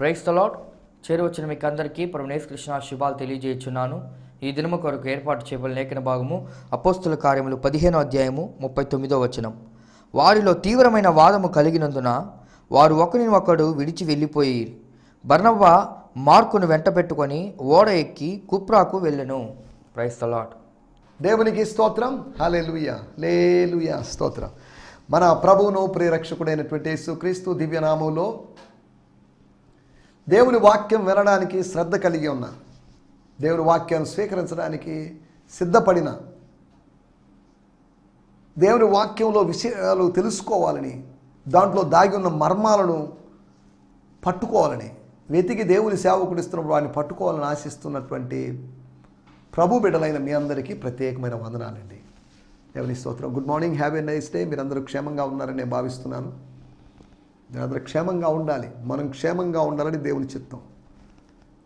Praise the lord. చేరువచ్చిన మీకు అందరికీ ప్రభువైన యేసుకృష్ణ శుభాలు తెలియజేయుచున్నాను. ఈ దినము కొరకు ఏర్పాటు చేయబడిన లేఖన భాగము అపోస్తుల కార్యములు 15వ అధ్యాయము 39వ వచనం. వారిలో తీవ్రమైన వాదము కలిగినందున వారు ఒకరిని ఒకడు విడిచి వెళ్ళిపోయి బర్నబ్బా మార్కును వెంట పెట్టుకొని ఓడ ఎక్కి కుప్రాకు వెళ్ళెను. Praise the Lord. దేవునికి స్తోత్రం. హల్లెలూయా, హల్లెలూయా, స్తోత్రం. మన ప్రభువును ప్రియరక్షకుడైనటువంటి యేసుక్రీస్తు దివ్యనామంలో దేవుని వాక్యం వినడానికి శ్రద్ధ కలిగి ఉన్న, దేవుని వాక్యాన్ని స్వీకరించడానికి సిద్ధపడిన, దేవుని వాక్యంలో విషయాలు తెలుసుకోవాలని, దాంట్లో దాగి ఉన్న మర్మాలను పట్టుకోవాలని, వెతికి దేవుని సేవకుడిస్తున్నప్పుడు వాడిని పట్టుకోవాలని ఆశిస్తున్నటువంటి ప్రభు బిడ్డలైన మీ అందరికీ ప్రత్యేకమైన వందనాలండి. దేవుని స్తోత్రం. Good morning, have a nice day. మీరందరూ క్షేమంగా ఉన్నారని నేను భావిస్తున్నాను. మీరందరూ క్షేమంగా ఉండాలి, మనం క్షేమంగా ఉండాలని దేవుని చిత్తం.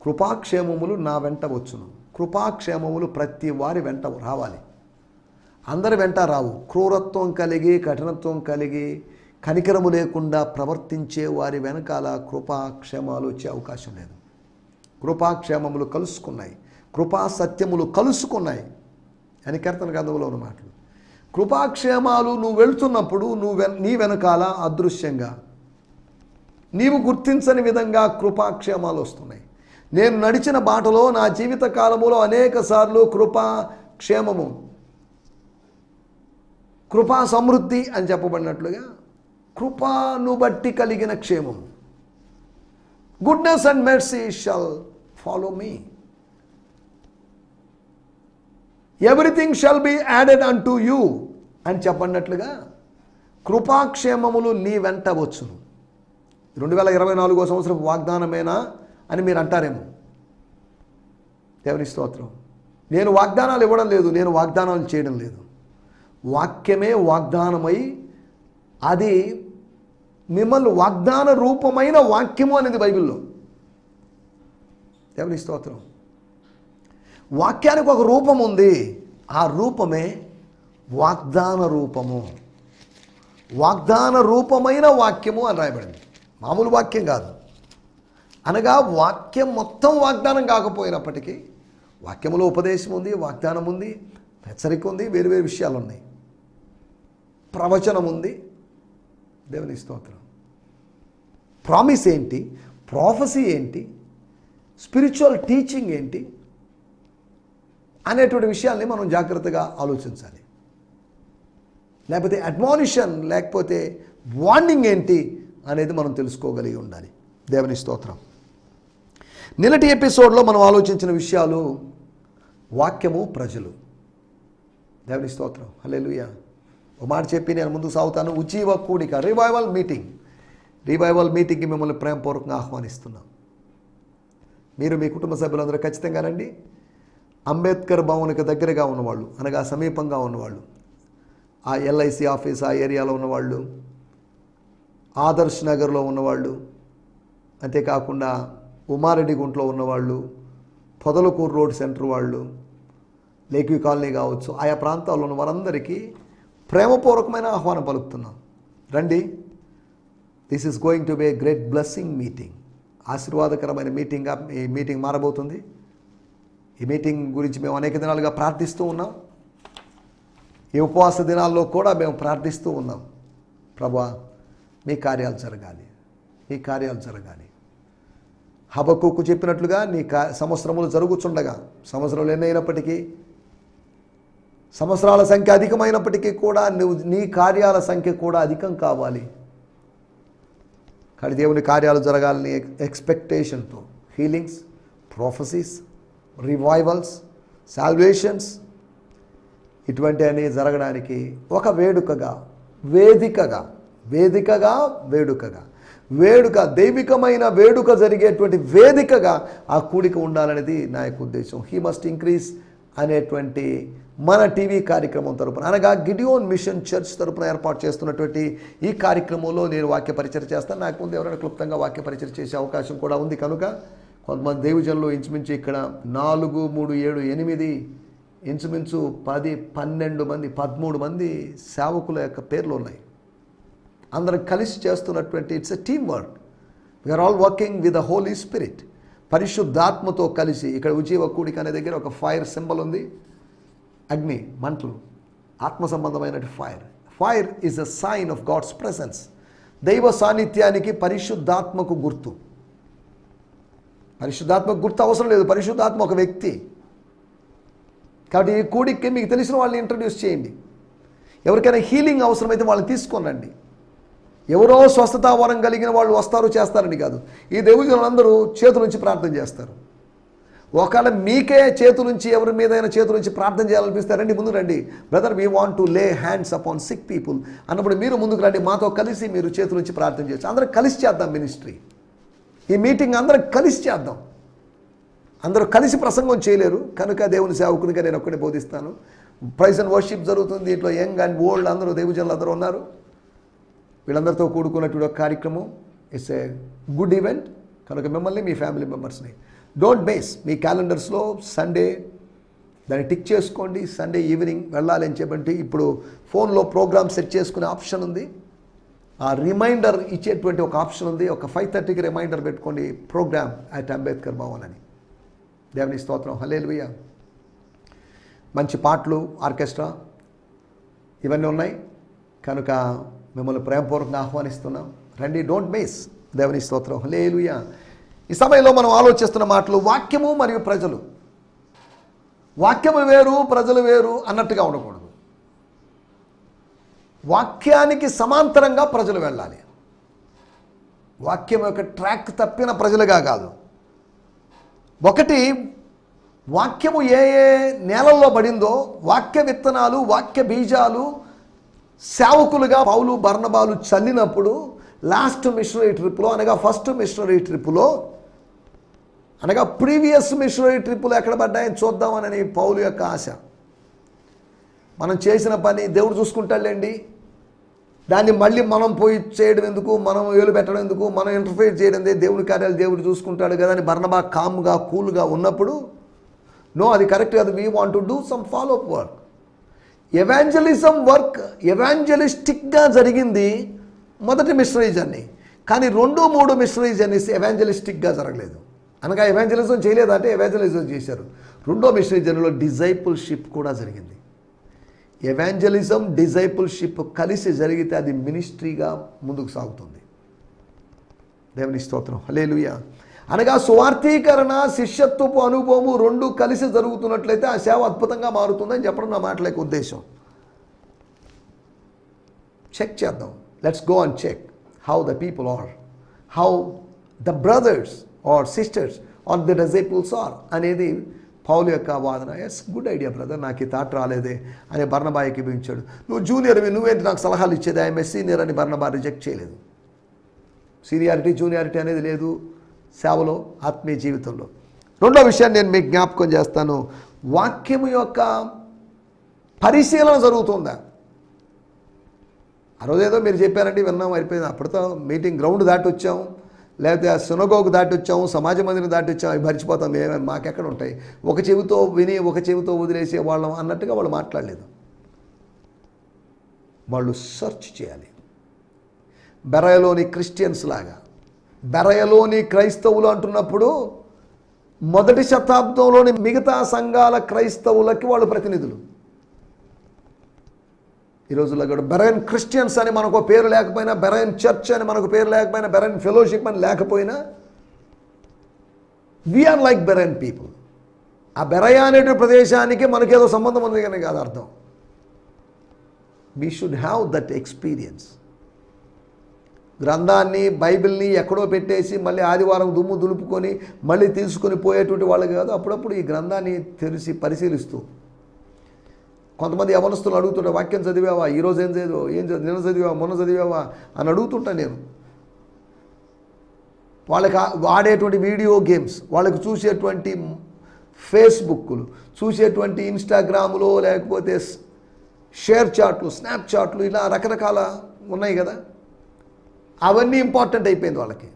కృపాక్షేమములు నా వెంట వచ్చును. కృపాక్షేమములు ప్రతి వారి వెంట రావాలి. అందరి వెంట రావు. క్రూరత్వం కలిగి, కఠినత్వం కలిగి, కనికరము లేకుండా ప్రవర్తించే వారి వెనకాల కృపాక్షేమాలు వచ్చే అవకాశం లేదు. కృపాక్షేమములు కలుసుకున్నాయి, కృపా సత్యములు కలుసుకున్నాయి అని కీర్తన గ్రంథంలో ఉన్న మాటలు. కృపాక్షేమాలు నువ్వు వెళ్తున్నప్పుడు నీ వెనకాల అదృశ్యంగా నీవు గుర్తించని విధంగా కృపాక్షేమాలు వస్తున్నాయి. నేను నడిచిన బాటలో నా జీవిత కాలములో అనేక సార్లు కృపాక్షేమము, కృపా సమృద్ధి అని చెప్పబడినట్లుగా కృపాను బట్టి కలిగిన క్షేమము, goodness and mercy shall follow me, everything shall be added unto you అని చెప్పన్నట్లుగా కృపాక్షేమములు నీ వెంట వచ్చును. 2024 సంవత్సరం వాగ్దానమేనా అని మీరు అంటారేమో. దేవుని స్తోత్రం. నేను వాగ్దానాలు ఇవ్వడం లేదు, నేను వాగ్దానాలు చేయడం లేదు. వాక్యమే వాగ్దానమై, అది మిమ్మల్ని వాగ్దాన రూపమైన వాక్యము అనేది బైబిల్లో. దేవుని స్తోత్రం. వాక్యానికి ఒక రూపం ఉంది, ఆ రూపమే వాగ్దాన రూపము. వాగ్దాన రూపమైన వాక్యము అని రాయబడింది, మామూలు వాక్యం కాదు. అనగా వాక్యం మొత్తం వాగ్దానం కాకపోయినప్పటికీ వాక్యములో ఉపదేశం ఉంది, వాగ్దానం ఉంది, హెచ్చరిక ఉంది, వేరు వేరు విషయాలు ఉన్నాయి, ప్రవచనం ఉంది. దేవుని స్తోత్రం. ప్రామిస్ ఏంటి, ప్రాఫెసీ ఏంటి, స్పిరిచువల్ టీచింగ్ ఏంటి అనేటువంటి విషయాల్ని మనం జాగ్రత్తగా ఆలోచించాలి. లేకపోతే అడ్మానిషన్, లేకపోతే వార్నింగ్ ఏంటి అనేది మనం తెలుసుకోగలిగి ఉండాలి. దేవుని స్తోత్రం. నిన్నటి ఎపిసోడ్లో మనం ఆలోచించిన విషయాలు వాక్యము, ప్రజలు. దేవుని స్తోత్రం. హల్లెలూయా. ఒక మాట చెప్పి నేను ముందుకు సాగుతాను. ఉజ్జీవ కూడిక, రివైవల్ మీటింగ్కి మిమ్మల్ని ప్రేమపూర్వకంగా ఆహ్వానిస్తున్నాం. మీరు మీ కుటుంబ సభ్యులందరూ ఖచ్చితంగా రండి. అంబేద్కర్ భవన్కి దగ్గరగా ఉన్నవాళ్ళు, అనగా సమీపంగా ఉన్నవాళ్ళు, ఆ ఎల్ఐసి ఆఫీస్ ఆ ఏరియాలో ఉన్నవాళ్ళు, ఆదర్శ్ నగర్లో ఉన్నవాళ్ళు, అంతేకాకుండా ఉమారెడ్డి గుంట్లో ఉన్నవాళ్ళు, పొదలకూరు రోడ్ సెంటర్ వాళ్ళు, లేక్యూ కాలనీ కావచ్చు, ఆయా ప్రాంతాల్లో ఉన్న వారందరికీ ప్రేమపూర్వకమైన ఆహ్వానం పలుకుతున్నాం. రండి. This is going to be a great blessing meeting. ఆశీర్వాదకరమైన మీటింగ్గా ఈ మీటింగ్ మారబోతుంది. ఈ మీటింగ్ గురించి మేము అనేక దినాలుగా ప్రార్థిస్తూ ఉన్నాం. ఈ ఉపవాస దినాల్లో కూడా మేము ప్రార్థిస్తూ ఉన్నాం. ప్రభువా, మీ కార్యాలు జరగాలి, మీ కార్యాలు జరగాలి. హబక్కూకు చెప్పినట్లుగా నీ సంవత్సరములు జరుగుచుండగా, సంవత్సరాలు ఎన్నైనప్పటికీ, సంవత్సరాల సంఖ్య అధికమైనప్పటికీ కూడా నీ కార్యాల సంఖ్య కూడా అధికం కావాలి. కానీ దేవుని కార్యాలు జరగాలని ఎక్స్పెక్టేషన్తో హీలింగ్స్, ప్రొఫెసీస్, రివైవల్స్, సాల్వేషన్స్ ఇటువంటి అన్నీ జరగడానికి ఒక వేడుకగా, వేడుక దైవికమైన వేడుక జరిగేటువంటి వేదికగా ఆ కూడిక ఉండాలనేది నా యొక్క ఉద్దేశం. హీ మస్ట్ ఇంక్రీజ్ అనేటువంటి మన టీవీ కార్యక్రమం తరపున, అనగా గిడియోన్ మిషన్ చర్చ్ తరపున ఏర్పాటు చేస్తున్నటువంటి ఈ కార్యక్రమంలో నేను వాక్య పరిచయం చేస్తాను. నాకు ముందు ఎవరైనా క్లుప్తంగా వాక్య పరిచయం చేసే అవకాశం కూడా ఉంది. కనుక కొంతమంది దైవజనులు ఇంచుమించు ఇక్కడ 4, 3, 7, 8 ఇంచుమించు 10, 12 మంది, 13 మంది సేవకుల యొక్క పేర్లు ఉన్నాయి. అందరం కలిసి చేస్తున్నటువంటి it's a team work. We are all working with the Holy Spirit. పరిశుద్ధాత్మతో కలిసి. ఇక్కడ ఉజ్జీవ కూడిక అనే దగ్గర ఒక ఫైర్ సింబల్ ఉంది. అగ్ని, మంటలు, ఆత్మ సంబంధమైన fire. Fire is a sign of God's presence. దైవ సాన్నిధ్యానికి పరిశుద్ధాత్మకు గుర్తు. పరిశుద్ధాత్మకు గుర్తు అవసరం లేదు, పరిశుద్ధాత్మ ఒక వ్యక్తి. కాబట్టి ఈ కూడికి మీకు తెలిసిన వాళ్ళని ఇంట్రడ్యూస్ చేయండి. ఎవరికైనా హీలింగ్ అవసరమైతే వాళ్ళని తీసుకొని రండి. ఎవరో స్వస్థతా వరం కలిగిన వాళ్ళు వస్తారు చేస్తారని కాదు. ఈ దేవుళ్ళందరూ చేతుల నుంచి ప్రార్థన చేస్తారు. ఒకవేళ మీకే చేతుల నుంచి ఎవరి మీదైనా చేతుల నుంచి ప్రార్థన చేయాలనిపిస్తే రండి, ముందు రండి. Brother, we want to lay hands upon sick people అన్నప్పుడు మీరు ముందుకు రండి. మాతో కలిసి మీరు చేతుల నుంచి ప్రార్థన చేయొచ్చు. అందరం కలిసి చేద్దాం మినిస్ట్రీ. ఈ మీటింగ్ అందరం కలిసి చేద్దాం. అందరూ కలిసి ప్రసంగం చేయలేరు కనుక దేవుని సేవకునిగా నేను ఒక్కడే బోధిస్తాను. ప్రైజ్ అండ్ వర్షిప్ జరుగుతుంది. దీంట్లో యంగ్ అండ్ ఓల్డ్ అందరూ దేవుజనులు అందరూ ఉన్నారు. వీళ్ళందరితో కూడుకున్నటువంటి ఒక కార్యక్రమం. ఇట్స్ ఏ గుడ్ ఈవెంట్ కనుక మిమ్మల్ని మీ ఫ్యామిలీ మెంబర్స్ని డోంట్ మిస్. మీ క్యాలెండర్స్లో సండే దాన్ని టిక్ చేసుకోండి. సండే ఈవినింగ్ వెళ్ళాలి అని చెప్పండి. ఇప్పుడు ఫోన్లో ప్రోగ్రామ్ సెట్ చేసుకునే ఆప్షన్ ఉంది. ఆ రిమైండర్ ఇచ్చేటువంటి ఒక ఆప్షన్ ఉంది. ఒక 5:30కి రిమైండర్ పెట్టుకోండి, ప్రోగ్రామ్ అట్ అంబేద్కర్ భవన్ అని. దేవుని స్తోత్రం, హల్లెలూయా. మంచి పాటలు, ఆర్కెస్ట్రా ఇవన్నీ ఉన్నాయి కనుక మిమ్మల్ని ప్రేమపూర్వకంగా ఆహ్వానిస్తున్నాం. రండి, డోంట్ మిస్. దేవుని స్తోత్రం, హల్లెలూయా. ఈ సమయంలో మనం ఆలోచిస్తున్న మాటలు వాక్యము మరియు ప్రజలు. వాక్యము వేరు, ప్రజలు వేరు అన్నట్టుగా ఉండకూడదు. వాక్యానికి సమాంతరంగా ప్రజలు వెళ్ళాలి. వాక్యం యొక్క ట్రాక్ తప్పిన ప్రజలుగా కాదు. ఒకటి, వాక్యము ఏ ఏ నేలల్లో పడిందో వాక్య విత్తనాలు, వాక్య బీజాలు సేవకులుగా పౌలు బర్నబాలు చల్లినప్పుడు లాస్ట్ మిషనరీ ట్రిప్లో అనగా ఫస్ట్ మిషనరీ ట్రిప్లో అనగా ప్రీవియస్ మిషనరీ ట్రిప్లో ఎక్కడ పడ్డాయని చూద్దామని పౌలు యొక్క ఆశ. మనం చేసిన పని దేవుడు చూసుకుంటాడులేండి, దాన్ని మళ్ళీ మనం పోయి చేయడం ఎందుకు, మనం ఏలు పెట్టడం ఎందుకు, మనం ఇంటర్ఫేర్ చేయడం, దేవుని కార్యాలు దేవుడు చూసుకుంటాడు కదా అని బర్నబా కామ్గా కూల్గా ఉన్నప్పుడు, నో, అది కరెక్ట్ కాదు. We want to do some follow up work. Evangelism work ఎవాంజలిస్టిక్గా జరిగింది మొదటి మిషనరీ జర్నీ. కానీ 2-3 మిషనరీ జర్నీస్ ఎవాంజలిస్టిక్గా జరగలేదు. అనగా ఎవాంజలిజం చేయలేదంటే ఎవాంజలిజం చేశారు. 2వ మిషనరీ జర్నీలో డిజైపుల్షిప్ కూడా జరిగింది. ఎవాంజలిజం, డిజైపుల్షిప్ కలిసి జరిగితే అది మినిస్ట్రీగా ముందుకు సాగుతుంది. దేవుని స్తోత్రం, హల్లెలూయా. అనగా సువార్థీకరణ, శిష్యత్వపు అనుభవము 2 కలిసి జరుగుతున్నట్లయితే ఆ సేవ అద్భుతంగా మారుతుందని చెప్పడం నా మాటల యొక్క ఉద్దేశం. చెక్ చేద్దాం. Let's go and check how the people are, how the brothers are sisters are the disciples are అనేది పౌలు యొక్క వాదన. ఎస్, గుడ్ ఐడియా బ్రదర్, నాకు ఈ థాట్ రాలేదే అని బర్నబాకి ఇప్పించాడు. నువ్వు జూనియర్వి, నువ్వేంటి నాకు సలహాలు ఇచ్చేది, ఐఎమ్ ఏ సీనియర్ అని బర్నబా రిజెక్ట్ చేయలేదు. సీనియారిటీ జూనియారిటీ అనేది లేదు సేవలో, ఆత్మీయ జీవితంలో. 2వ విషయాన్ని నేను మీకు జ్ఞాపకం చేస్తాను. వాక్యము యొక్క పరిశీలన జరుగుతుందా? ఆ రోజు ఏదో మీరు చెప్పారండి, విన్నాం, అయిపోయింది. అప్పటితో మీటింగ్ గ్రౌండ్ దాటి వచ్చాము, లేకపోతే ఆ సునగోగు దాటి వచ్చాము, సమాజ మందిని దాటి వచ్చాము, అవి మర్చిపోతాం. మాకెక్కడ ఉంటాయి? ఒక చెవితో విని ఒక చెవితో వదిలేసే వాళ్ళం అన్నట్టుగా వాళ్ళు మాట్లాడలేదు. వాళ్ళు సెర్చ్ చేయాలి. బెరయలోని క్రిస్టియన్స్ లాగా, బెరయలోని క్రైస్తవులు అంటున్నప్పుడు మొదటి శతాబ్దంలోని మిగతా సంఘాల క్రైస్తవులకి వాళ్ళు ప్రతినిధులు. ఈ రోజుల్లో కూడా బెరయన్ క్రిస్టియన్స్ అని మనకు పేరు లేకపోయినా, బెరయన్ చర్చ్ అని మనకు పేరు లేకపోయినా, బెరయన్ ఫెలోషిప్ అని లేకపోయినా, వీఆర్ లైక్ బెరయన్ పీపుల్. ఆ బెరయ అనే ప్రదేశానికి మనకేదో సంబంధం ఉంది కానీ కాదు అర్థం. We should have that experience. గ్రంథాన్ని, బైబిల్ని ఎక్కడో పెట్టేసి మళ్ళీ ఆదివారం దుమ్ము దులుపుకొని మళ్ళీ తీసుకొని పోయేటువంటి వాళ్ళు కాదు. అప్పుడప్పుడు ఈ గ్రంథాన్ని తెరిచి పరిశీలిస్తూ, కొంతమంది యవనస్తులు అడుగుతుంటే, వాక్యం చదివావా, ఈరోజు ఏం చదివావు, నిన్న చదివావా, మొన్న చదివావా అని అడుగుతుంటా నేను. వాళ్ళకి వాడేటువంటి వీడియో గేమ్స్, వాళ్ళకి చూసేటువంటి ఫేస్బుక్లు, చూసేటువంటి ఇన్స్టాగ్రాములో, లేకపోతే షేర్ చాట్లు, స్నాప్ చాట్లు, ఇలా రకరకాల ఉన్నాయి కదా, అవన్నీ ఇంపార్టెంట్ అయిపోయింది వాళ్ళకి.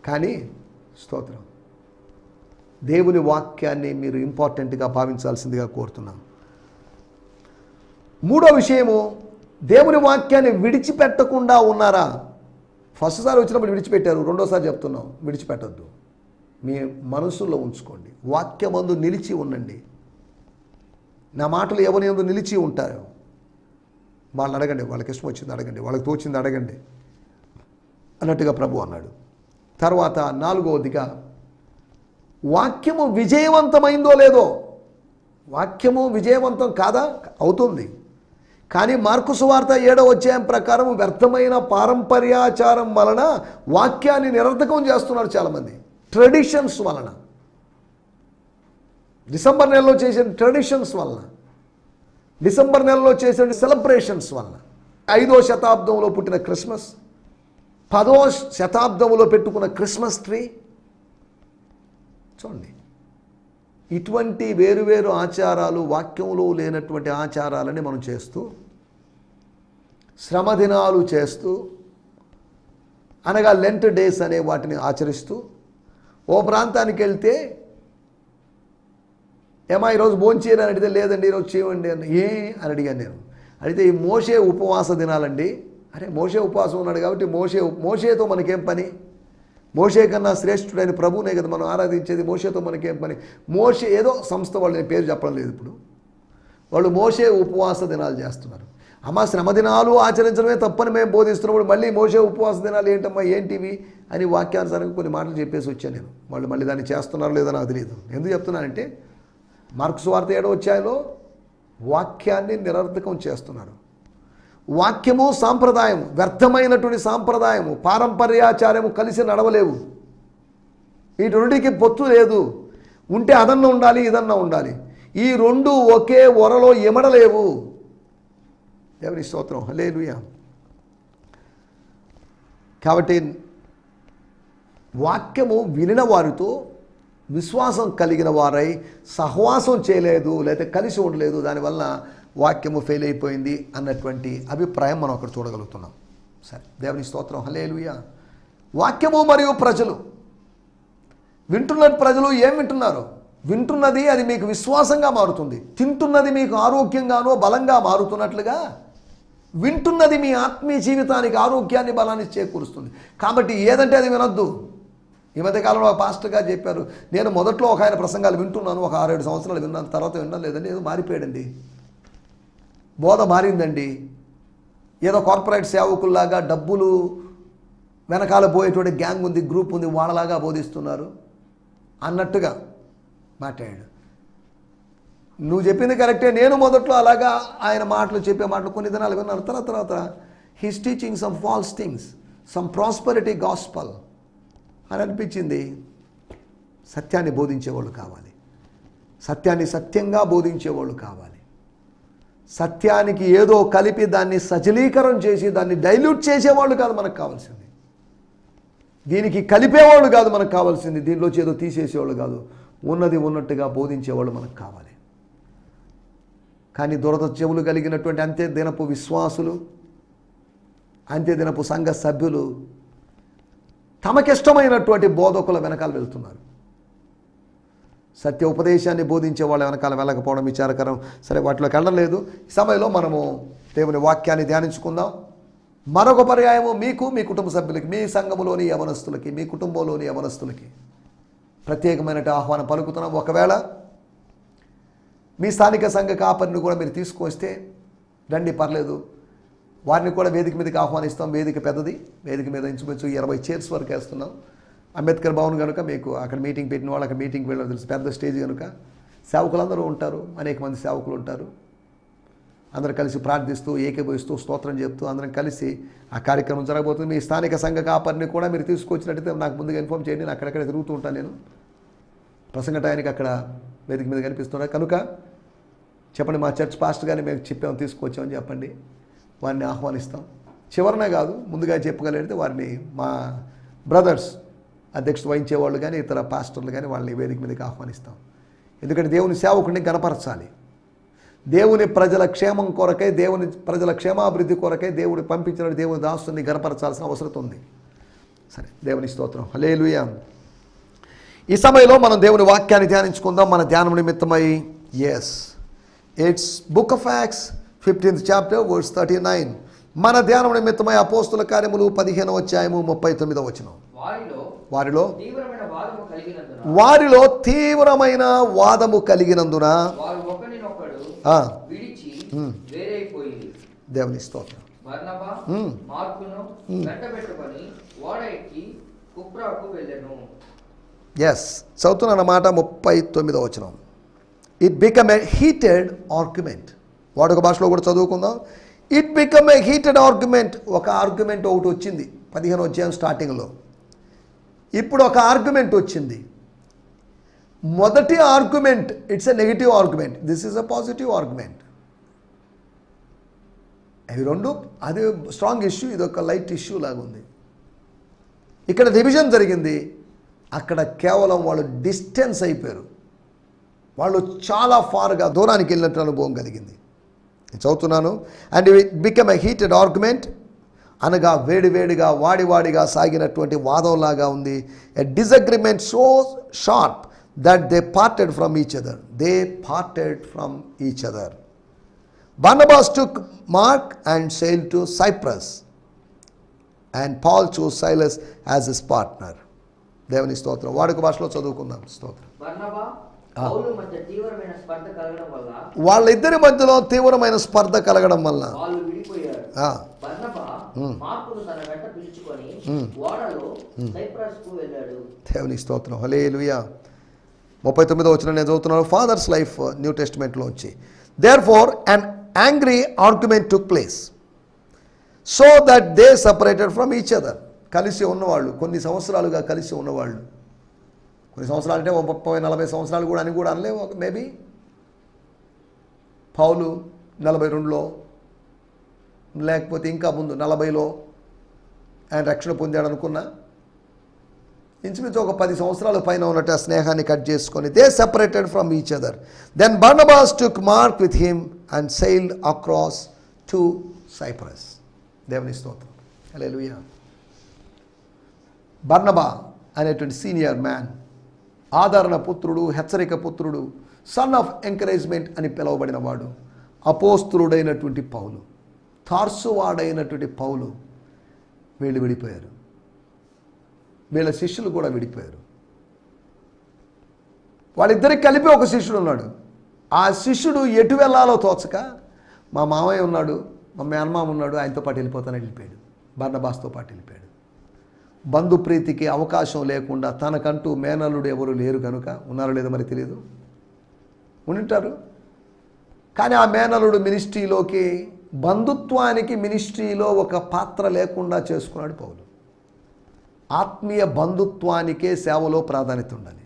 కానీ స్తోత్రం, దేవుని వాక్యాన్ని మీరు ఇంపార్టెంట్గా భావించాల్సిందిగా కోరుతున్నాను. 3వ విషయము, దేవుని వాక్యాన్ని విడిచిపెట్టకుండా ఉన్నారా? ఫస్ట్ సారి వచ్చినప్పుడు విడిచిపెట్టారు, రెండోసారి చెప్తున్నాం విడిచిపెట్టద్దు. మీ మనసులో ఉంచుకోండి. వాక్యమందు నిలిచి ఉండండి. నా మాటలు ఎవరి యందు నిలిచి ఉంటాయో వాళ్ళని అడగండి, వాళ్ళకి ఇష్టం వచ్చింది అడగండి, వాళ్ళకి తోచింది అడగండి అన్నట్టుగా ప్రభు అన్నాడు. తర్వాత 4వదిగా వాక్యము విజయవంతమైందో లేదో. వాక్యము విజయవంతం కాదా? అవుతుంది. కానీ మార్కు సువార్త 7వ అధ్యాయం ప్రకారం వ్యర్థమైన పారంపర్యాచారం వలన వాక్యాన్ని నిరర్థకం చేస్తున్నారు చాలామంది. ట్రెడిషన్స్ వలన, డిసెంబర్ నెలలో చేసిన ట్రెడిషన్స్ వలన, డిసెంబర్ నెలలో చేసిన సెలబ్రేషన్స్ వలన, 5వ శతాబ్దంలో పుట్టిన క్రిస్మస్, 10వ శతాబ్దంలో పెట్టుకున్న క్రిస్మస్ ట్రీ చూడండి. ఇటువంటి వేరువేరు ఆచారాలు, వాక్యంలో లేనటువంటి ఆచారాలని మనం చేస్తూ, శ్రమదినాలు చేస్తూ, అనగా లెంట్ డేస్ అనే వాటిని ఆచరిస్తూ, ఓ ప్రాంతానికి వెళ్తే ఏమా ఈరోజు భోంచేయని అని అడిగితే లేదండి ఈరోజు చేయమండి అని. అని అడిగాను నేను. అడిగితే ఈ మోషే ఉపవాస దినాలండి. అరే మోషే ఉపవాసం ఉన్నాడు కాబట్టి మోషేతో మనకేం పని? మోషే కన్నా శ్రేష్ఠుడైన ప్రభువునే కదా మనం ఆరాధించేది. మోషేతో మనకేం పని? మోషే ఏదో సంస్థ వాళ్ళు, నేను పేరు చెప్పడం లేదు ఇప్పుడు, వాళ్ళు మోషే ఉపవాస దినాలు చేస్తున్నారు. అమ్మ శ్రమ దినాలు ఆచరించడమే తప్పని మేము బోధిస్తున్నప్పుడు మళ్ళీ మోషే ఉపవాస దినాలు ఏంటమ్మా ఏంటివి అని వాక్యానుసారంగా కొన్ని మాటలు చెప్పేసి వచ్చాను నేను. వాళ్ళు మళ్ళీ దాన్ని చేస్తున్నారో లేదో నాకు తెలియదు. ఎందుకు చెప్తున్నానంటే మార్కు సువార్త 7వ అధ్యాయంలో వాక్యాన్ని నిరర్థకం చేస్తున్నారు. వాక్యము సాంప్రదాయం, వ్యర్థమైనటువంటి సాంప్రదాయము, పారంపర్యాచారము కలిసి నడవలేవు. ఈ రెండుకి పొత్తు లేదు. ఉంటే అదన్నా ఉండాలి, ఇదన్నా ఉండాలి. ఈ రెండు ఒకే ఒరలో ఎమడలేవు. దేవుని స్తోత్రం, హల్లెలూయా. కాబట్టి వాక్యము వినిన వారితో విశ్వాసం కలిగిన వారై సహవాసం చేయలేదు, లేకపోతే కలిసి ఉండలేదు, దానివల్ల వాక్యము ఫెయిల్ అయిపోయింది అన్నటువంటి అభిప్రాయం మనం అక్కడ చూడగలుగుతున్నాం. సరే, దేవుని స్తోత్రం, హల్లెలూయా. వాక్యము మరియు ప్రజలు, వింటున్న ప్రజలు ఏం వింటున్నారు? వింటున్నది అది మీకు విశ్వాసంగా మారుతుంది. తింటున్నది మీకు ఆరోగ్యంగానో బలంగా మారుతున్నట్లుగా వింటున్నది మీ ఆత్మీయ జీవితానికి ఆరోగ్యాన్ని, బలాన్ని చేకూరుస్తుంది. కాబట్టి ఏదంటే అది వినొద్దు. ఈ మధ్యకాలంలో ఒక పాస్టర్ గారు చెప్పారు, నేను మొదట్లో ఒక ఆయన ప్రసంగాలు వింటున్నాను, ఒక 6-7 సంవత్సరాలు విన్నాను, తర్వాత విన్నాను లేదండి, ఏదో మారిపోయాడండి, బోధ మారిందండి, ఏదో కార్పొరేట్ సేవకుల్లాగా డబ్బులు వెనకాల పోయేటువంటి గ్యాంగ్ ఉంది, గ్రూప్ ఉంది, వాళ్ళలాగా బోధిస్తున్నారు అన్నట్టుగా మాట్లాడాడు. నువ్వు చెప్పింది కరెక్టే, నేను మొదట్లో అలాగా ఆయన మాటలు చెప్పే మాటలు కొన్ని దినాలు విన్నాను. తర్వాత he's teaching some false things, some prosperity gospel అని అనిపించింది. సత్యాన్ని బోధించేవాళ్ళు కావాలి, సత్యాన్ని సత్యంగా బోధించేవాళ్ళు కావాలి. సత్యానికి ఏదో కలిపి దాన్ని సజలీకరం చేసి దాన్ని డైల్యూట్ చేసేవాళ్ళు కాదు మనకు కావాల్సింది. దీనికి కలిపేవాళ్ళు కాదు మనకు కావాల్సింది. దీనిలోంచి ఏదో తీసేసేవాళ్ళు కాదు, ఉన్నది ఉన్నట్టుగా బోధించేవాళ్ళు మనకు కావాలి. కానీ దురద చెవులు కలిగినటువంటి అంతే దినపు విశ్వాసులు, అంతే దినపు సంఘ సభ్యులు తమకిష్టమైనటువంటి బోధకుల వెనకాల వెళ్తున్నారు. సత్య ఉపదేశాన్ని బోధించే వాళ్ళ వెనకాల వెళ్ళకపోవడం విచారకరం. సరే, వాటిలోకి వెళ్ళలేదు. ఈ సమయంలో మనము దేవుని వాక్యాన్ని ధ్యానించుకుందాం. మరొక పర్యాయము మీకు, మీ కుటుంబ సభ్యులకి, మీ సంఘములోని యవనస్తులకి, మీ కుటుంబంలోని యవనస్తులకి ప్రత్యేకమైన ఆహ్వానం పలుకుతున్నాం. ఒకవేళ మీ స్థానిక సంఘ కాపరిని కూడా మీరు తీసుకొస్తే రండి, పర్లేదు, వారిని కూడా వేదిక మీదకి ఆహ్వానిస్తాం. వేదిక పెద్దది, వేదిక మీద ఇంచుమించు 20 చైర్స్ వరకు వేస్తున్నాం. అంబేద్కర్ భవన్ కనుక మీకు అక్కడ మీటింగ్ పెట్టిన వాళ్ళు అక్కడ మీటింగ్కి వెళ్ళడం తెలుసు, పెద్ద స్టేజ్ కనుక సేవకులందరూ ఉంటారు, అనేక మంది సేవకులు ఉంటారు. అందరూ కలిసి ప్రార్థిస్తూ, ఏకీభవిస్తూ, స్తోత్రం చెప్తూ అందరం కలిసి ఆ కార్యక్రమం జరగబోతుంది. మీ స్థానిక సంఘ కాపరిని కూడా మీరు తీసుకొచ్చినట్టయితే నాకు ముందుగా ఇన్ఫామ్ చేయండి. నేను అక్కడక్కడ తిరుగుతూ ఉంటాను. నేను ప్రసంగ టయానికి అక్కడ వేదిక మీద కనిపిస్తున్నా కనుక చెప్పండి, మా చర్చ్ పాస్టర్ గారిని మేము చెప్పాము, తీసుకొచ్చామని చెప్పండి. వారిని ఆహ్వానిస్తాం. చివరనే కాదు, ముందుగా చెప్పగలిగితే వారిని మా బ్రదర్స్ అధ్యక్షత వహించే వాళ్ళు కానీ ఇతర పాస్టర్లు కానీ వాళ్ళని వేదిక మీదకి ఆహ్వానిస్తాం. ఎందుకంటే దేవుని సేవకుడిని గణపరచాలి. దేవుని ప్రజల క్షేమం కొరకై, దేవుని ప్రజల క్షేమాభివృద్ధి కొరకై దేవుడు పంపించిన దేవుని దాసుని గణపరచాల్సిన అవసరం ఉంది. సరే, దేవుని స్తోత్రం, హల్లెలూయా. ఈ సమయంలో మనం దేవుని వాక్యాన్ని ధ్యానించుకుందాం. మన ధ్యానం నిమిత్తమై it's book of acts 15th chapter verse 39. మన ధ్యానం నిమిత్తమై అపోస్తుల కార్యములు 15వ అధ్యాయము 39వ వచనం. వారిలో తీవ్రమైన వాదము కలిగినందున వారు ఒకరినొకడు విడిచి వేరైపోయి దేవుని స్తోత్రం. బర్నబా మార్కును వెంటబెట్టుకొని ఓడ ఎక్కి కుప్రాకు వెళ్ళెను. చదువుతున్న అన్నమాట 39వ వచనం. It become a heated argument. వాడొక భాషలో కూడా చదువుకుందాం. It become a heated argument. ఒక ఆర్గ్యుమెంట్ ఒకటి వచ్చింది 15వ అధ్యాయం స్టార్టింగ్లో. ఇప్పుడు ఒక ఆర్గ్యుమెంట్ వచ్చింది. మొదటి argument it's a negative argument, this is a positive argument. అవి రెండు, అది స్ట్రాంగ్ ఇష్యూ, ఇది ఒక లైట్ ఇష్యూ లాగా ఉంది. ఇక్కడ డివిజన్ జరిగింది, అక్కడ కేవలం వాళ్ళు డిస్టెన్స్ అయిపోయారు. వాళ్ళు చాలా ఫార్గా దూరానికి వెళ్ళినట్టు అనుభవం కలిగింది. నేను చదువుతున్నాను. And it become a heated argument అనగా వేడివేడిగా వాడివాడిగా సాగినటువంటి వాదంలాగా ఉంది. A disagreement so sharp that they parted from each other. Barnabas took Mark and sailed to Cyprus, and Paul chose Silas as his partner. దేవుని స్తోత్రం. వాడుక భాషలో చదువుకుందాం. స్తోత్రం. వాళ్ళిద్దరి మధ్యలో తీవ్రమైన స్పర్ధ కలగడం వల్ల దేవుని స్తోత్రం. హల్లెలూయా. 39వ వచనం నేను చదువుతున్నాను, ఫాదర్స్ లైఫ్ న్యూ టెస్టిమెంట్లోంచి. Therefore an angry argument took place so that they separated from each other. కలిసి ఉన్నవాళ్ళు, కొన్ని సంవత్సరాలుగా కలిసి ఉన్నవాళ్ళు, కొన్ని సంవత్సరాలు అంటే 30-40 సంవత్సరాలు కూడా అని కూడా అనలేము. మేబీ పౌలు 42లో లేకపోతే ఇంకా ముందు 40లో ఆయన రక్షణ పొందాడు అనుకున్నా, ఇంచుమించు ఒక 10 సంవత్సరాల పైన ఉన్నట్టు ఆ స్నేహాన్ని కట్ చేసుకొని they separated from each other. Then Barnabas took Mark with him and sailed across to Cyprus. దేవుని స్తోత్రం. హల్లెలూయా. బర్నబా అనేటువంటి సీనియర్ మ్యాన్, ఆదరణ పుత్రుడు, హెచ్చరిక పుత్రుడు, సన్ ఆఫ్ ఎంకరేజ్మెంట్ అని పిలువబడిన వాడు, అపోస్తులుడైనటువంటి పౌలు, తార్సువాడైనటువంటి పౌలు వీళ్ళు విడిపోయారు. వీళ్ళ శిష్యులు కూడా విడిపోయారు. వాళ్ళిద్దరికి కలిపి ఒక శిష్యుడు ఉన్నాడు. ఆ శిష్యుడు ఎటు వెళ్ళాలో తోచక, మా మామయ్య ఉన్నాడు, మా మేనమామ ఉన్నాడు, ఆయనతో పాటు వెళ్ళిపోతానని వెళ్ళిపోయాడు. బర్నబాస్తో పాటు వెళ్ళిపోయాడు. బంధుప్రీతికి అవకాశం లేకుండా, తనకంటూ మేనల్లుడు ఎవరు లేరు కనుక, ఉన్నారో లేదో మరి తెలియదు, ఉండింటారు. కానీ ఆ మేనల్లుడు మినిస్ట్రీలోకి, బంధుత్వానికి మినిస్ట్రీలో ఒక పాత్ర లేకుండా చేసుకున్నాడు పౌలు. ఆత్మీయ బంధుత్వానికే సేవలో ప్రాధాన్యత ఉండాలి.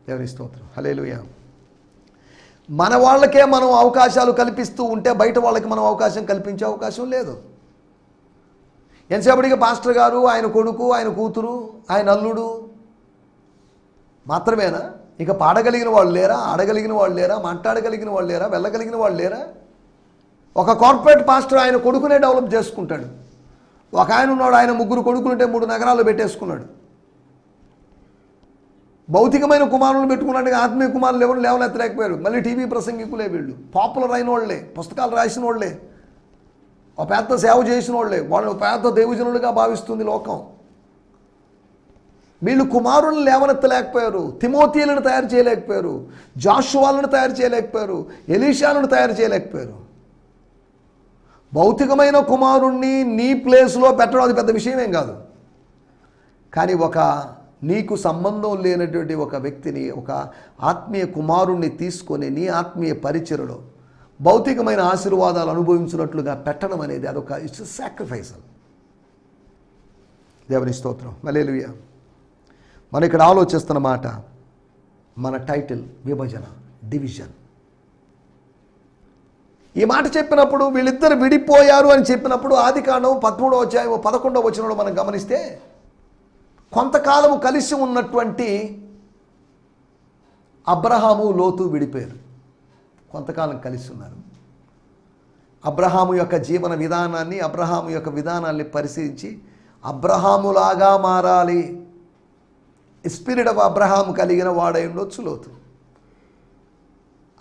దేవుని స్తోత్రం. హల్లెలూయా. మన వాళ్ళకే మనం అవకాశాలు కల్పిస్తూ ఉంటే బయట వాళ్ళకి మనం అవకాశం కల్పించే అవకాశం లేదు. ఎంతసేపటికి పాస్టర్ గారు, ఆయన కొడుకు, ఆయన కూతురు, ఆయన అల్లుడు మాత్రమేనా? ఇక పాడగలిగిన వాళ్ళు లేరా? ఆడగలిగిన వాళ్ళు లేరా? మాట్లాడగలిగిన వాళ్ళు లేరా? వెళ్ళగలిగిన వాళ్ళు లేరా? ఒక కార్పొరేట్ పాస్టర్ ఆయన కొడుకునే డెవలప్ చేసుకుంటాడు. ఒక ఆయన ఉన్నాడు, ఆయన 3 కొడుకులుంటే 3 నగరాలు పెట్టేసుకున్నాడు. భౌతికమైన కుమారులను పెట్టుకున్నట్టుగా ఆత్మీయ కుమారులు ఎవరు లేవనెత్తలేకపోయారు. మళ్ళీ టీవీ ప్రసంగికులే వీళ్ళు, పాపులర్ అయిన వాళ్ళే, పుస్తకాలు రాసిన వాళ్ళే, ఒక పెద్ద సేవ చేసిన వాళ్ళే, వాళ్ళు పెద్ద దేవజనులుగా భావిస్తుంది లోకం. వీళ్ళు కుమారులను లేవనెత్తలేకపోయారు, తిమోతీలను తయారు చేయలేకపోయారు, జాషువాలను తయారు చేయలేకపోయారు, ఎలీషాలను తయారు చేయలేకపోయారు. భౌతికమైన కుమారుణ్ణి నీ ప్లేస్లో పెట్టడం అది పెద్ద విషయమేం కాదు. కానీ ఒక నీకు సంబంధం లేనటువంటి ఒక వ్యక్తిని, ఒక ఆత్మీయ కుమారుణ్ణి తీసుకొని నీ ఆత్మీయ పరిచయలో భౌతికమైన ఆశీర్వాదాలు అనుభవించినట్లుగా పెట్టడం అనేది అదొక ఇట్స్ సాక్రిఫైసల్. దేవుని స్తోత్రం. హల్లెలూయా. మనం ఇక్కడ ఆలోచిస్తున్న మాట, మన టైటిల్ విభజన, డివిజన్. ఈ మాట చెప్పినప్పుడు, వీళ్ళిద్దరు విడిపోయారు అని చెప్పినప్పుడు ఆదికాండం 13వ అధ్యాయం 11వ వచనంలో మనం గమనిస్తే, కొంతకాలము కలిసి ఉన్నటువంటి అబ్రహాము, లోతు విడిపోయారు. కొంతకాలం కలిసి ఉన్నారు. అబ్రహాము యొక్క జీవన విధానాన్ని, అబ్రహాము యొక్క విధానాన్ని పరిశీలించి అబ్రహాములాగా మారాలి, స్పిరిట్ ఆఫ్ అబ్రహాము కలిగిన వాడై ఉండొచ్చు లోతు.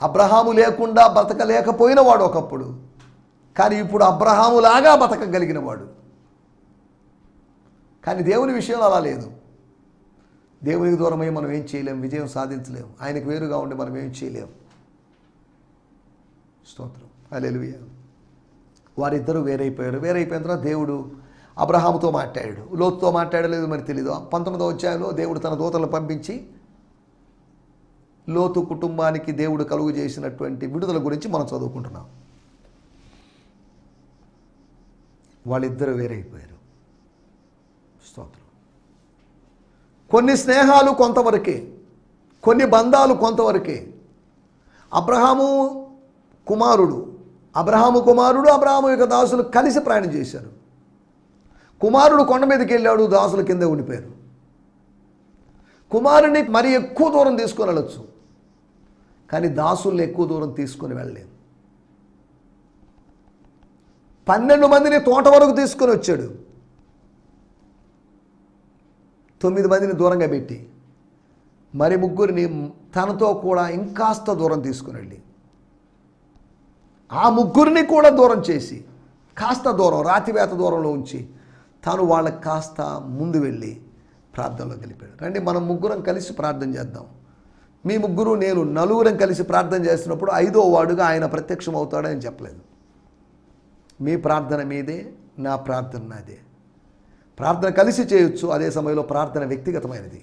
అబ్రహాము లేకుండా బ్రతకలేకపోయిన వాడు ఒకప్పుడు, కానీ ఇప్పుడు అబ్రహాములాగా బతకగలిగిన వాడు. కానీ దేవుని విషయంలో అలా లేదు. దేవునికి దూరమై మనం ఏం చేయలేం, విజయం సాధించలేము. ఆయనకు వేరుగా ఉండి మనం ఏం చేయలేము. స్తోత్రం, హల్లెలూయా. వారిద్దరూ వేరైపోయారు. వేరైపోయిన తర్వాత దేవుడు అబ్రహాముతో మాట్లాడాడు. లోతుతో మాట్లాడలేదు మరి తెలీదు. 19వ అధ్యాయంలో దేవుడు తన దూతలను పంపించి లోతు కుటుంబానికి దేవుడు కలుగు చేసినటువంటి విడుదల గురించి మనం చదువుకుంటున్నాం. వాళ్ళిద్దరూ వేరైపోయారు. స్తోత్రం. కొన్ని స్నేహాలు కొంతవరకే, కొన్ని బంధాలు కొంతవరకే. అబ్రహాము కుమారుడు అబ్రహాము యొక్క దాసులు కలిసి ప్రయాణం చేశారు. కుమారుడు కొండ మీదకి వెళ్ళాడు, దాసులు కింద ఉండిపోయారు. కుమారుని మరి ఎక్కువ దూరం తీసుకొని వెళ్ళొచ్చు, కానీ దాసుల్ని ఎక్కువ దూరం తీసుకొని వెళ్ళలేము. 12 మందిని తోట వరకు తీసుకొని వచ్చాడు, 9 మందిని దూరంగా పెట్టి మరి 3 తనతో కూడా ఇంకాస్త దూరం తీసుకుని వెళ్ళి ఆ 3 కూడా దూరం చేసి కాస్త దూరం రాతివేత దూరంలో ఉంచి తాను వాళ్ళకి కాస్త ముందు వెళ్ళి ప్రార్థనలో గలిపాడు. రండి మనం 3 కలిసి ప్రార్థన చేద్దాం. మీ 3 నేను 4 కలిసి ప్రార్థన చేస్తున్నప్పుడు 5వ వాడుగా ఆయన ప్రత్యక్షం అవుతాడని చెప్పలేదు. మీ ప్రార్థన మీదే, నా ప్రార్థన నాదే. ప్రార్థన కలిసి చేయొచ్చు, అదే సమయంలో ప్రార్థన వ్యక్తిగతమైనది.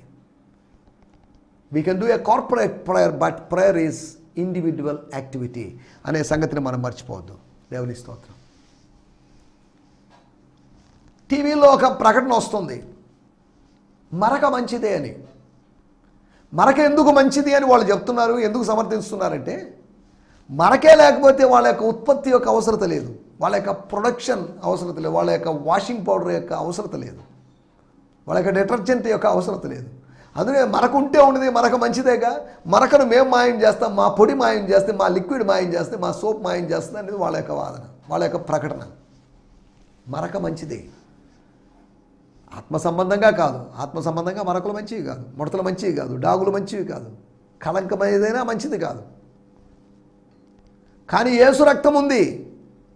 We can do a corporate prayer, but prayer is individual activity అనే సంగతిని మనం మర్చిపోవద్దు. దేవుని స్తోత్రం. టీవీలో ఒక ప్రకటన వస్తుంది, మరక మంచిదే అని. మరక ఎందుకు మంచిది అని వాళ్ళు చెప్తున్నారు, ఎందుకు సమర్థిస్తున్నారంటే మరకే లేకపోతే వాళ్ళ యొక్క ఉత్పత్తి యొక్క అవసరత లేదు, వాళ్ళ యొక్క ప్రొడక్షన్ అవసరత లేదు, వాళ్ళ యొక్క వాషింగ్ పౌడర్ యొక్క అవసరత లేదు, వాళ్ళ యొక్క డిటర్జెంట్ యొక్క అవసరత లేదు. అందుకే మరక ఉంటే ఉన్నది, మరక మంచిదేగా. మరకను మేము మాయం చేస్తాం, మా పొడి మాయం చేస్తే, మా లిక్విడ్ మాయం చేస్తే, మా సోప్ మాయం చేస్తుంది అనేది వాళ్ళ యొక్క వాదన, వాళ్ళ యొక్క ప్రకటన. మరక మంచిదే, ఆత్మ సంబంధంగా కాదు. ఆత్మ సంబంధంగా మరకలు మంచివి కాదు, ముడతలు మంచివి కాదు, డాగులు మంచివి కాదు, కళంకం ఏదైనా మంచిది కాదు. కానీ యేసు రక్తం ఉంది,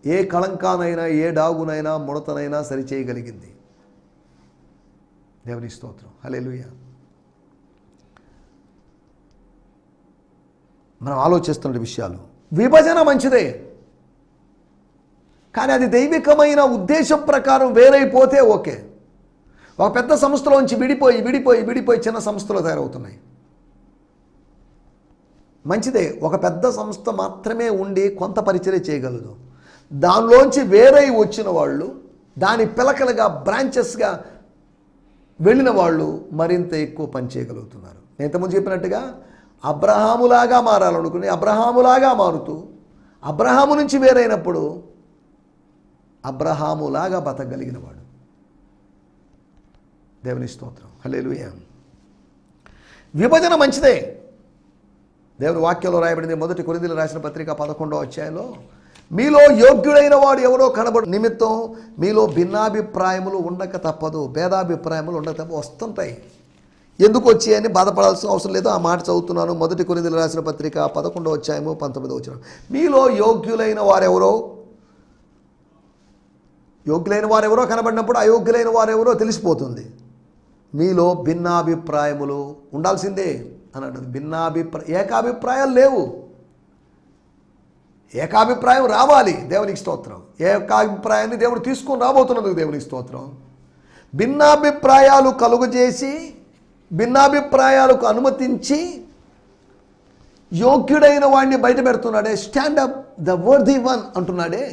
ఏ కళంకానైనా, ఏ డాగునైనా, ముడతనైనా సరిచేయగలిగింది. దేవుని స్తోత్రం, హల్లెలూయా. మనం ఆలోచిస్తున్న విషయాలు, విభజన మంచిదే, కానీ అది దైవికమైన ఉద్దేశం ప్రకారం వేరైపోతే ఓకే. ఒక పెద్ద సంస్థలోంచి విడిపోయి చిన్న సంస్థలు తయారవుతున్నాయి. మంచిదే, ఒక పెద్ద సంస్థ మాత్రమే ఉండి కొంత పరిచర్య చేయగలదు. దానిలోంచి వేరై వచ్చిన వాళ్ళు, దాని పిలకలుగా బ్రాంచెస్గా వెళ్ళిన వాళ్ళు మరింత ఎక్కువ పని చేయగలుగుతున్నారు. నేను ఇంతకుముందు చెప్పినట్టుగా అబ్రహాములాగా మారాలనుకుని అబ్రహాములాగా మారుతూ అబ్రహాము నుంచి వేరైనప్పుడు అబ్రహాములాగా బతకగలిగిన వాడు. దేవుని స్తోత్రం, హల్లెలూయా. విభజన మంచిదే. దేవుని వాక్యంలో రాయబడింది, 1 కొరింథీయులకు రాసిన పత్రిక 11వ అధ్యాయంలో, మీలో యోగ్యుడైన వాడు ఎవరో కనబడు నిమిత్తం మీలో భిన్నాభిప్రాయములు ఉండక తప్పదు, భేదాభిప్రాయములు ఉండక తప్పదు. వస్తుంటాయి, ఎందుకు వచ్చాయని బాధపడాల్సిన అవసరం లేదు. ఆ మాట చదువుతున్నాను, 1 కొరింథీయులకు రాసిన పత్రిక 11వ అధ్యాయము 19వ వచనం. మీలో యోగ్యులైన వారెవరో కనబడినప్పుడు అయోగ్యులైన వారెవరో తెలిసిపోతుంది. మీలో భిన్నాభిప్రాయములు ఉండాల్సిందే అని అంటుంది. ఏకాభిప్రాయాలు లేవు, ఏకాభిప్రాయం రావాలి. దేవునికి స్తోత్రం. ఏకాభిప్రాయాన్ని దేవుడు తీసుకొని రాబోతున్నందుకు దేవునికి స్తోత్రం. భిన్నాభిప్రాయాలు కలుగజేసి, భిన్నాభిప్రాయాలకు అనుమతించి యోగ్యుడైన వాడిని బయట పెడుతున్నాడే, స్టాండప్ ద వర్ది వన్ అంటున్నాడే,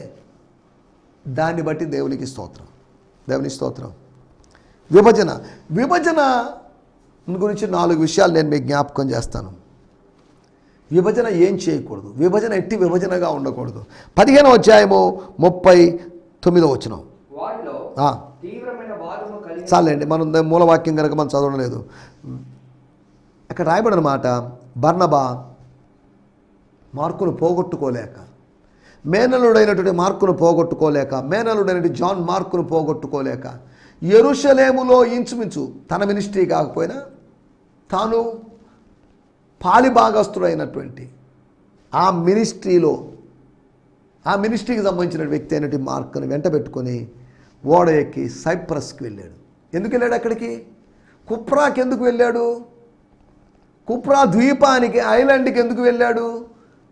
దాన్ని బట్టి దేవునికి స్తోత్రం, దేవునికి స్తోత్రం. విభజన గురించి 4 విషయాలు నేను మీకు జ్ఞాపకం చేస్తాను. విభజన ఏం చేయకూడదు, విభజన ఎట్టి విభజనగా ఉండకూడదు. 15వ అధ్యాయము 39వ వచనం. చాలండి, మనం మూలవాక్యం కనుక మనం చదవడం లేదు. అక్కడ రాయబడిన మాట, బర్నబా మార్కును పోగొట్టుకోలేక, మేనలుడైనటువంటి మార్కును పోగొట్టుకోలేక, మేనలుడైనటువంటి జాన్ మార్కును పోగొట్టుకోలేక, యెరూషలేములో ఇంచుమించు తన మినిస్ట్రీ కాకపోయినా తాను పాలిభాగస్తుడైనటువంటి ఆ మినిస్ట్రీలో ఆ మినిస్ట్రీకి సంబంధించిన వ్యక్తి అయినటువంటి మార్కుని వెంట పెట్టుకొని ఓడ ఎక్కి సైప్రస్కి వెళ్ళాడు. ఎందుకు వెళ్ళాడు అక్కడికి? కుప్రాకి ఎందుకు వెళ్ళాడు? కుప్రా ద్వీపానికి, ఐలాండ్కి ఎందుకు వెళ్ళాడు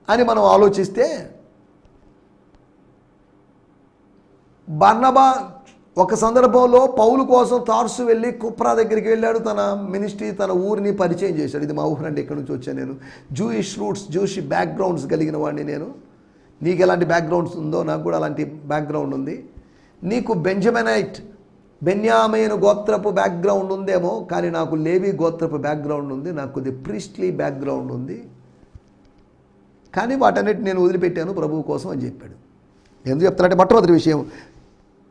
అని మనం ఆలోచిస్తే, బర్నబా ఒక సందర్భంలో పౌలు కోసం తార్సు వెళ్ళి కుప్రా దగ్గరికి వెళ్ళాడు. తన మినిస్ట్రీ, తన ఊరిని పరిచయం చేశాడు. ఇది మా ఊరండి, ఎక్కడి నుంచి వచ్చాను నేను, జూయిష్ రూట్స్, జూషి బ్యాక్గ్రౌండ్స్ కలిగిన వాడిని నేను. నీకు ఎలాంటి బ్యాక్గ్రౌండ్స్ ఉందో నాకు కూడా అలాంటి బ్యాక్గ్రౌండ్ ఉంది. నీకు బెంజమినైట్, బెన్యామీను గోత్రపు బ్యాక్గ్రౌండ్ ఉందేమో, కానీ నాకు లేవి గోత్రపు బ్యాక్గ్రౌండ్ ఉంది, నాకు కొద్ది ప్రీస్ట్లీ బ్యాక్గ్రౌండ్ ఉంది. కానీ వాటన్నిటి నేను వదిలిపెట్టాను ప్రభువు కోసం అని చెప్పాడు. ఎందుకు చెప్తానంటే, మొట్టమొదటి విషయం,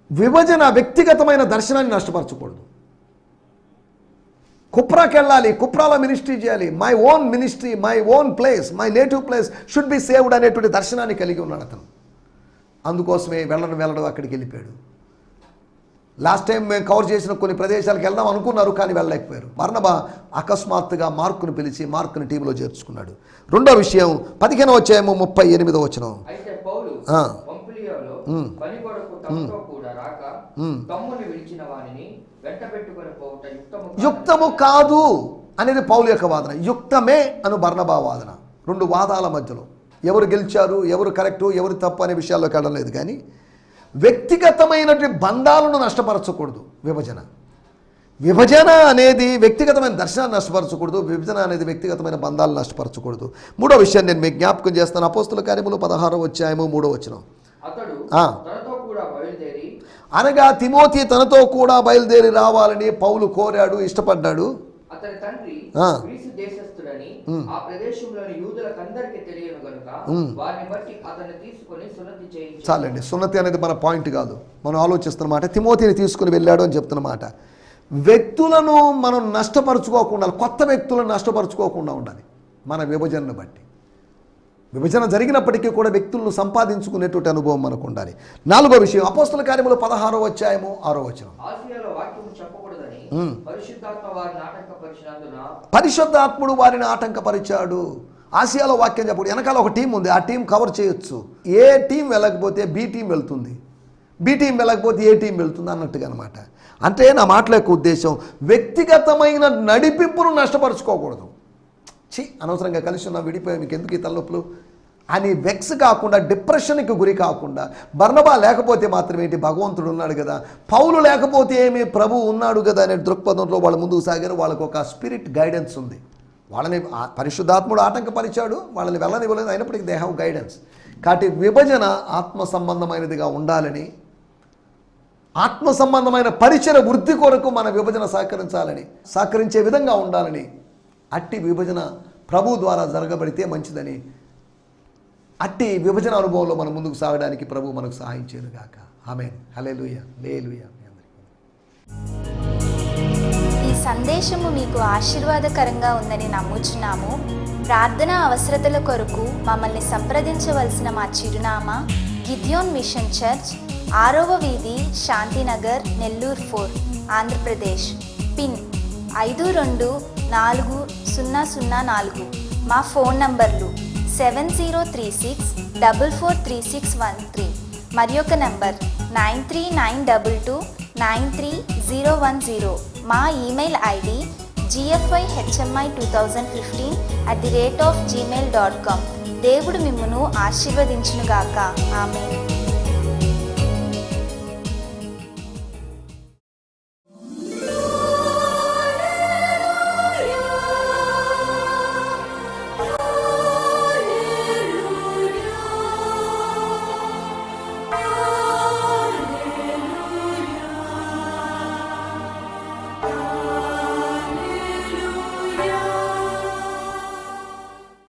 విభజన వ్యక్తిగతమైన దర్శనాన్ని నష్టపరచకూడదు. కుప్రాకి వెళ్ళాలి, కుప్రాలో మినిస్ట్రీ చేయాలి. My own ministry, my own place, my native place should be saved అనేటువంటి దర్శనాన్ని కలిగి ఉన్నాడు అతను. అందుకోసమే వెళ్ళడం అక్కడికి వెళ్ళిపోయాడు. లాస్ట్ టైం మేము కవర్ చేసిన కొన్ని ప్రదేశాలకు వెళ్దాం అనుకున్నారు, కానీ వెళ్ళలేకపోయారు. బర్నబా అకస్మాత్తుగా మార్కును పిలిచి మార్కుని టీంలో చేర్చుకున్నాడు. రెండో విషయం 15వ అధ్యాయము 38వ వచనం. అయితే పౌలు పంఫిలియాలో పని కొరకు తమతో కూడా రాక తమ్ముని విడిచిన వానిని వెంట పెట్టుకొని పోవుట యుక్తము కాదు అనేది పౌలు యొక్క వాదన. యుక్తమే అను బర్నబా వాదన. రెండు వాదాల మధ్యలో ఎవరు గెలిచారు, ఎవరు కరెక్టు, ఎవరు తప్పు అనే విషయాల్లోకి వెళ్ళడం లేదు. కానీ వ్యక్తిగతమైనటువంటి బంధాలను నష్టపరచకూడదు. విభజన అనేది వ్యక్తిగతమైన దర్శనాన్ని నష్టపరచకూడదు. విభజన అనేది వ్యక్తిగతమైన బంధాలను నష్టపరచకూడదు. మూడో విషయాన్ని నేను మీకు జ్ఞాపకం చేస్తాను. అపోస్తుల కార్యములు 16వ అధ్యాయము 3వ వచనం. అనగా తిమోతి తనతో కూడా బయలుదేరి రావాలని పౌలు కోరాడు, ఇష్టపడ్డాడు. అతని తండ్రి గ్రీసు దేశస్థుడని ఆ ప్రదేశంలోని యూదులకందరికీ తెలియను గనుక వారిని బట్టి అతన్ని తీసుకొని సున్నతి చేయించాడు. చాలండి, సున్నతి అనేది మన పాయింట్ కాదు. మనం ఆలోచిస్తున్నమాట తిమోతిని తీసుకుని వెళ్ళాడు అని చెప్తున్నమాట. వ్యక్తులను మనం నష్టపరుచుకోకుండా, కొత్త వ్యక్తులను నష్టపరుచుకోకుండా ఉండాలి. మన విభజనను బట్టి, విభజన జరిగినప్పటికీ కూడా వ్యక్తులను సంపాదించుకునేటువంటి అనుభవం మనకు ఉండాలి. నాలుగో విషయం, అపోస్తుల కార్యములు 16వ అధ్యాయము 6వ వచనం. ఆసియాలో వాక్యము చెప్పకూడదని పరిశుద్ధాత్మ వారిని ఆటంకపరిచినందున పరిశుద్ధాత్ముడు వారిని ఆటంకపరిచాడు. ఆసియాలో వాక్యం చెప్పకూడదు. వెనకాల ఒక టీం ఉంది, ఆ టీం కవర్ చేయొచ్చు. ఏ టీం వెళ్ళకపోతే బి టీం వెళ్తుంది, బి టీం వెళ్ళకపోతే ఏ టీం వెళ్తుంది అన్నట్టుగా అనమాట. అంటే నా మాటల యొక్క ఉద్దేశం, వ్యక్తిగతమైన నడిపింపును నష్టపరుచుకోకూడదు. అనవసరంగా కలిసి ఉన్న విడిపోయి మీకు ఎందుకు ఈ తలనొప్పులు అని వెక్స్ కాకుండా, డిప్రెషన్కి గురి కాకుండా, బర్నబా లేకపోతే మాత్రం ఏంటి, భగవంతుడు ఉన్నాడు కదా, పౌలు లేకపోతే ఏమి, ప్రభు ఉన్నాడు కదా అనే దృక్పథంలో వాళ్ళు ముందుకు సాగారు. వాళ్ళకు ఒక స్పిరిట్ గైడెన్స్ ఉంది. వాళ్ళని పరిశుద్ధాత్ముడు ఆటంకపరిచాడు, వాళ్ళని వెళ్ళనివ్వలేదు, అయినప్పటికీ దే హ్యావ్ గైడెన్స్. కాబట్టి విభజన ఆత్మ సంబంధమైనదిగా ఉండాలని, ఆత్మ సంబంధమైన పరిచయ వృద్ధి కొరకు మన విభజన సహకరించే విధంగా ఉండాలని, అట్టి విభజన ప్రభు ద్వారా జరగబడితే మంచిదని, అట్టి విభజన అనుభవంలో మనం ముందుకు సాగడానికి ప్రభు మనకు సహాయం చేయను గాక. ఆమేన్. హల్లెలూయా. హల్లెలూయా. ఈ సందేశము మీకు ఆశీర్వాదకరంగా ఉందని నమ్ముచున్నాము. ప్రార్థనా అవసరతల కొరకు మమ్మల్ని సంప్రదించవలసిన మా చిరునామా గిద్యోన్ మిషన్ చర్చ్, 6వ వీధి, శాంతినగర్, నెల్లూరు 4, ఆంధ్రప్రదేశ్. పిన్ 524004. మా ఫోన్ నంబర్లు 7036443613 మరి ఒక నంబర్ 9392293010. మా ఈమెయిల్ ఐడి gfihmi2015@gmail.com. దేవుడు మిమ్మును ఆశీర్వదించునుగాక. ఆమేన్.